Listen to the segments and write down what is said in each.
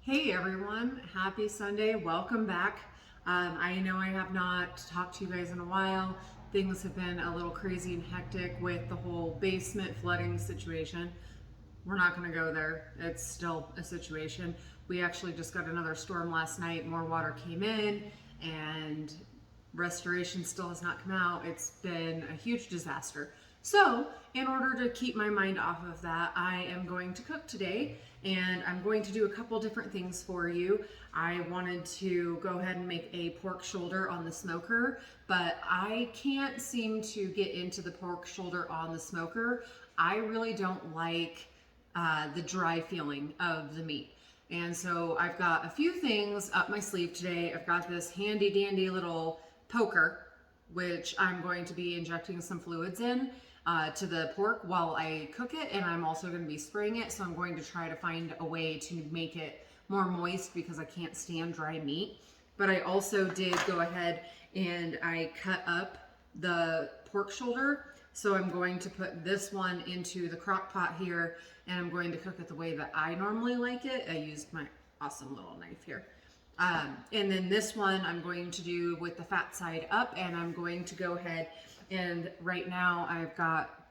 Hey everyone, happy Sunday. Welcome back. I know I have not talked to you guys in a while. Things have been a little crazy and hectic with the whole basement flooding situation. We're not going to go there. It's still a situation. We actually just got another storm last night. More water came in and restoration still has not come out. It's been a huge disaster. So, in order to keep my mind off of that, I am going to cook today and I'm going to do a couple different things for you. I wanted to go ahead and make a pork shoulder on the smoker, but I can't seem to get into the pork shoulder on the smoker. I really don't like the dry feeling of the meat. And so I've got a few things up my sleeve today. I've got this handy dandy little poker, which I'm going to be injecting some fluids in to the pork while I cook it, and I'm also going to be spraying it, so I'm going to try to find a way to make it more moist because I can't stand dry meat. But I also did go ahead and I cut up the pork shoulder, so I'm going to put this one into the crock pot here, and I'm going to cook it the way that I normally like it. I used my awesome little knife here. And then this one I'm going to do with the fat side up, and I'm going to go ahead and right now I've got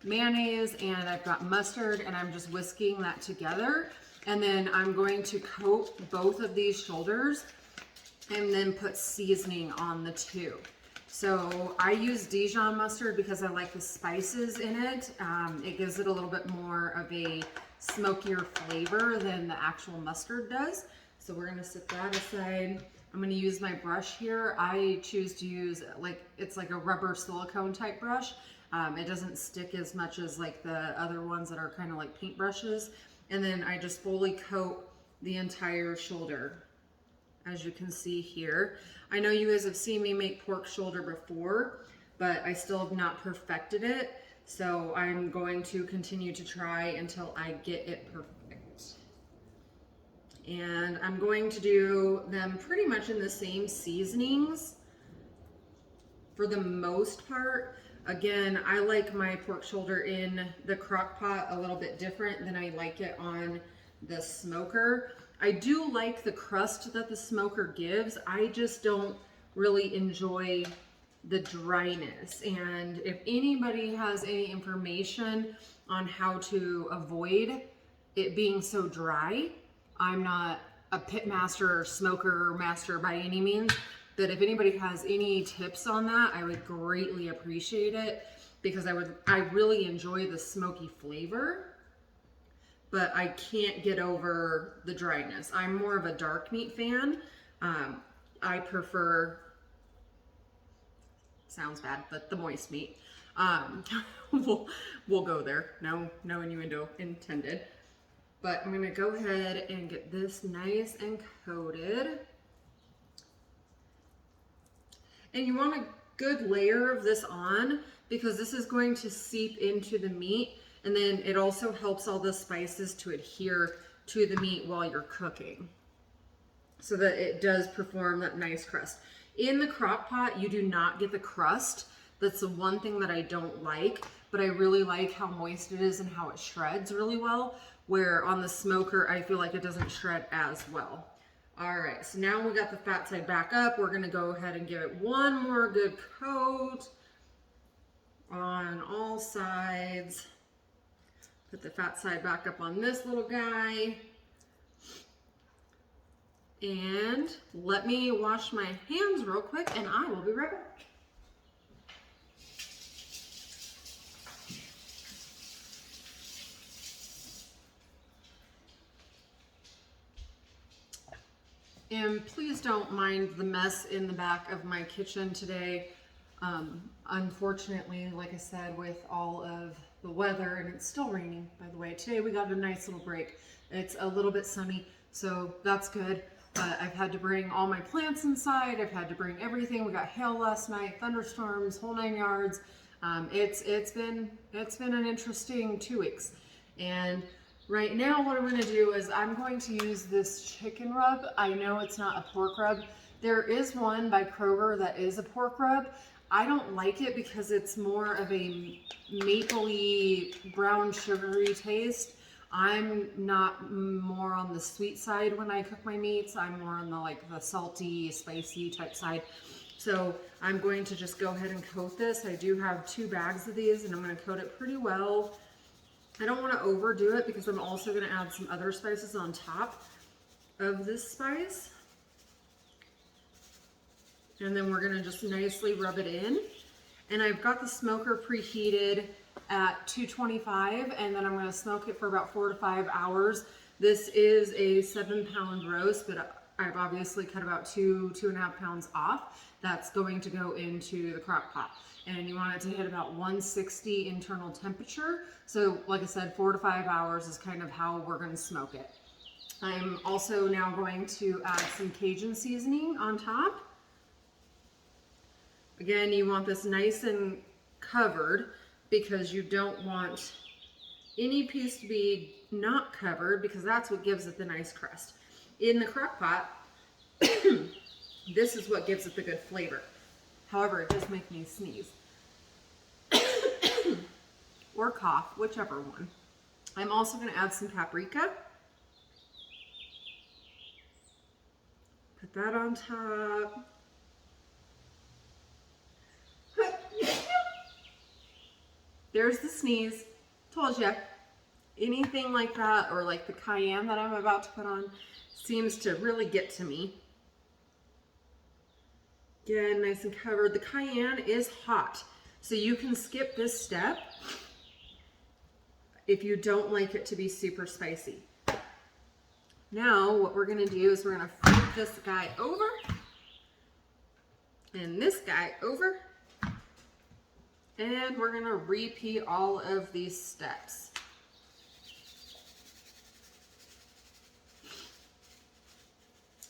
mayonnaise and I've got mustard, and I'm just whisking that together. And then I'm going to coat both of these shoulders and then put seasoning on the two. So I use Dijon mustard because I like the spices in it. It gives it a little bit more of a smokier flavor than the actual mustard does. So we're gonna set that aside. I'm gonna use my brush here. I choose to use it's like a rubber silicone type brush. It doesn't stick as much as like the other ones that are kind of like paint brushes. And then I just fully coat the entire shoulder, as you can see here. I know you guys have seen me make pork shoulder before, but I still have not perfected it. So I'm going to continue to try until I get it perfect. And I'm going to do them pretty much in the same seasonings for the most part. Again, I like my pork shoulder in the crock pot a little bit different than I like it on the smoker. I do like the crust that the smoker gives. I just don't really enjoy the dryness. And if anybody has any information on how to avoid it being so dry, I'm not a pit master or smoker master by any means, but if anybody has any tips on that, I would greatly appreciate it, because I really enjoy the smoky flavor, but I can't get over the dryness. I'm more of a dark meat fan. I prefer, sounds bad, but the moist meat. We'll go there. No innuendo intended. But I'm gonna go ahead and get this nice and coated. And you want a good layer of this on, because this is going to seep into the meat, and then it also helps all the spices to adhere to the meat while you're cooking, so that it does perform that nice crust. In the crock pot, you do not get the crust. That's the one thing that I don't like, but I really like how moist it is and how it shreds really well, where on the smoker, I feel like it doesn't shred as well. All right, so now we got the fat side back up. We're gonna go ahead and give it one more good coat on all sides. Put the fat side back up on this little guy. And let me wash my hands real quick and I will be right back. And please don't mind the mess in the back of my kitchen today. Unfortunately, like I said, with all of the weather, and it's still raining, by the way. Today we got a nice little break. It's a little bit sunny, so that's good. But I've had to bring all my plants inside. I've had to bring everything. We got hail last night, thunderstorms, whole 9 yards. It's been an interesting 2 weeks. And right now what I'm going to do is I'm going to use this chicken rub. I know it's not a pork rub. There is one by Kroger that is a pork rub. I don't like it because it's more of a mapley, brown sugary taste. I'm not more on the sweet side when I cook my meats. I'm more on the salty, spicy type side. So I'm going to just go ahead and coat this. I do have 2 bags of these, and I'm going to coat it pretty well. I don't want to overdo it because I'm also going to add some other spices on top of this spice. And then we're going to just nicely rub it in. And I've got the smoker preheated at 225, and then I'm going to smoke it for about 4 to 5 hours. This is a 7-pound roast, but I've obviously cut about 2.5 pounds off. That's going to go into the crock pot. And you want it to hit about 160 internal temperature. So like I said, 4 to 5 hours is kind of how we're going to smoke it. I'm also now going to add some Cajun seasoning on top. Again, you want this nice and covered because you don't want any piece to be not covered, because that's what gives it the nice crust. In the crock pot, this is what gives it the good flavor. However, it does make me sneeze. Or cough, whichever one. I'm also going to add some paprika. Put that on top. There's the sneeze. Told ya. Anything like that, or like the cayenne that I'm about to put on, seems to really get to me. Again, nice and covered. The cayenne is hot, so you can skip this step if you don't like it to be super spicy. Now, what we're gonna do is we're gonna flip this guy over and this guy over, and we're gonna repeat all of these steps.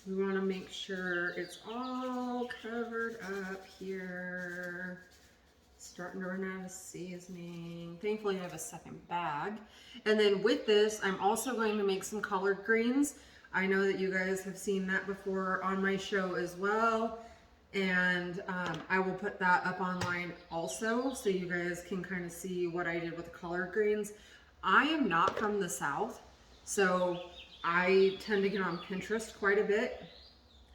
We want to make sure it's all covered up here. Starting to run out of seasoning. Thankfully, I have a second bag. And then with this, I'm also going to make some collard greens. I know that you guys have seen that before on my show as well. And I will put that up online also, so you guys can kind of see what I did with the collard greens. I am not from the South, so I tend to get on Pinterest quite a bit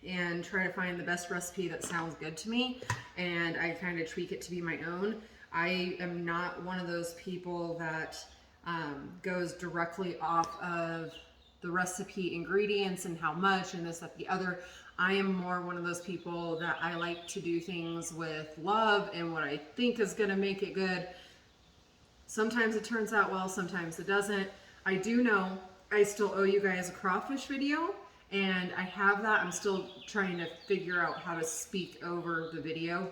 and try to find the best recipe that sounds good to me, and I kind of tweak it to be my own. I am not one of those people that goes directly off of the recipe ingredients and how much and this, that, the other. I am more one of those people that I like to do things with love and what I think is going to make it good. Sometimes it turns out well, sometimes it doesn't. I do know I still owe you guys a crawfish video, and I have that. I'm still trying to figure out how to speak over the video.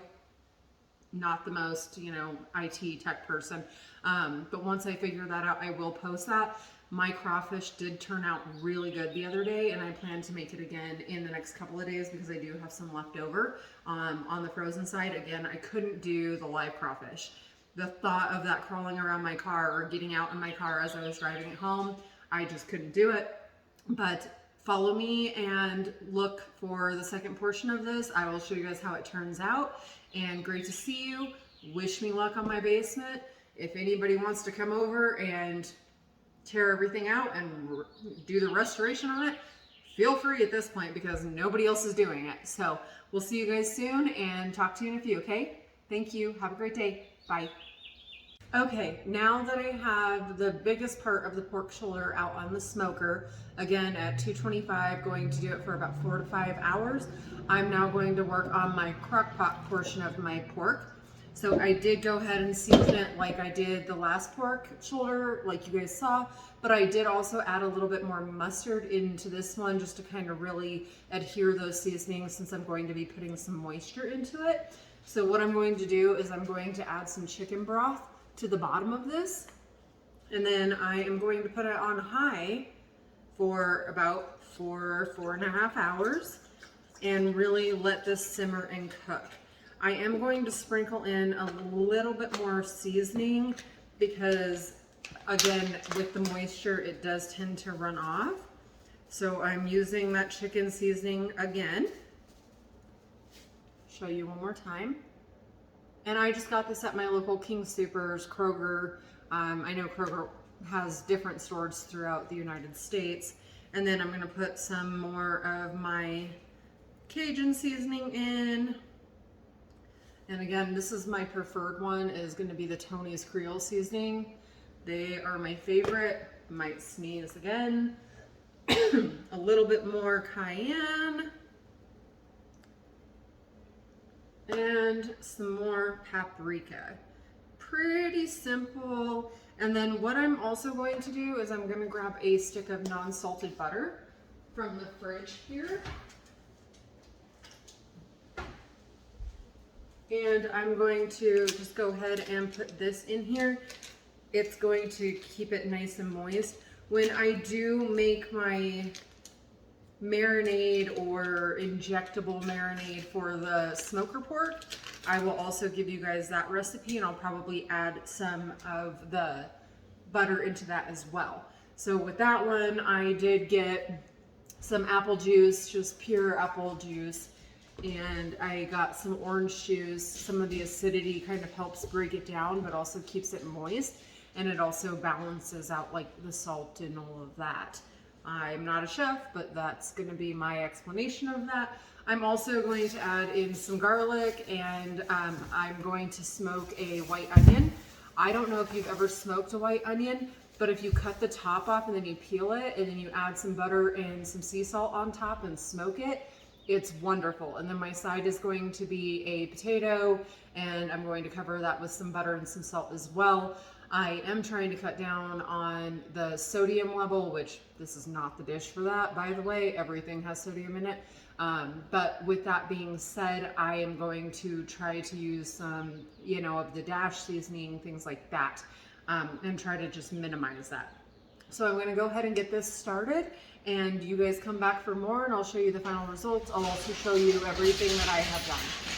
Not the most, IT tech person. But once I figure that out, I will post that. My crawfish did turn out really good the other day, and I plan to make it again in the next couple of days because I do have some left over on the frozen side. Again, I couldn't do the live crawfish. The thought of that crawling around my car or getting out in my car as I was driving it home, I just couldn't do it. But follow me and look for the second portion of this. I will show you guys how it turns out. And great to see you. Wish me luck on my basement. If anybody wants to come over and tear everything out and do the restoration on it, feel free at this point because nobody else is doing it. So we'll see you guys soon and talk to you in a few, okay? Thank you. Have a great day. Bye. Okay, now that I have the biggest part of the pork shoulder out on the smoker, again at 225, going to do it for about 4 to 5 hours, I'm now going to work on my crock pot portion of my pork. So I did go ahead and season it like I did the last pork shoulder, like you guys saw, but I did also add a little bit more mustard into this one just to kind of really adhere those seasonings since I'm going to be putting some moisture into it. So what I'm going to do is I'm going to add some chicken broth to the bottom of this, and then I am going to put it on high for about 4.5 hours and really let this simmer and cook. I am going to sprinkle in a little bit more seasoning because, again, with the moisture, it does tend to run off. So I'm using that chicken seasoning again. Show you one more time. And I just got this at my local King Soopers, Kroger. I know Kroger has different stores throughout the United States. And then I'm gonna put some more of my Cajun seasoning in. And again, this is my preferred one, is gonna be the Tony's Creole seasoning. They are my favorite. Might sneeze again. A little bit more cayenne. And some more paprika. Pretty simple. And then what I'm also going to do is I'm gonna grab a stick of non-salted butter from the fridge here. And I'm going to just go ahead and put this in here. It's going to keep it nice and moist. When I do make my marinade or injectable marinade for the smoker pork, I will also give you guys that recipe, and I'll probably add some of the butter into that as well. So with that one, I did get some apple juice, just pure apple juice, and I got some orange juice. Some of the acidity kind of helps break it down, but also keeps it moist, and it also balances out like the salt and all of that. I'm not a chef, but that's going to be my explanation of that. I'm also going to add in some garlic, and I'm going to smoke a white onion. I don't know if you've ever smoked a white onion, but if you cut the top off and then you peel it and then you add some butter and some sea salt on top and smoke it, it's wonderful. And then my side is going to be a potato, and I'm going to cover that with some butter and some salt as well. I am trying to cut down on the sodium level, which this is not the dish for that, by the way. Everything has sodium in it. But with that being said, I am going to try to use some, of the dash seasoning, things like that, and try to just minimize that. So I'm going to go ahead and get this started, and you guys come back for more, and I'll show you the final results. I'll also show you everything that I have done.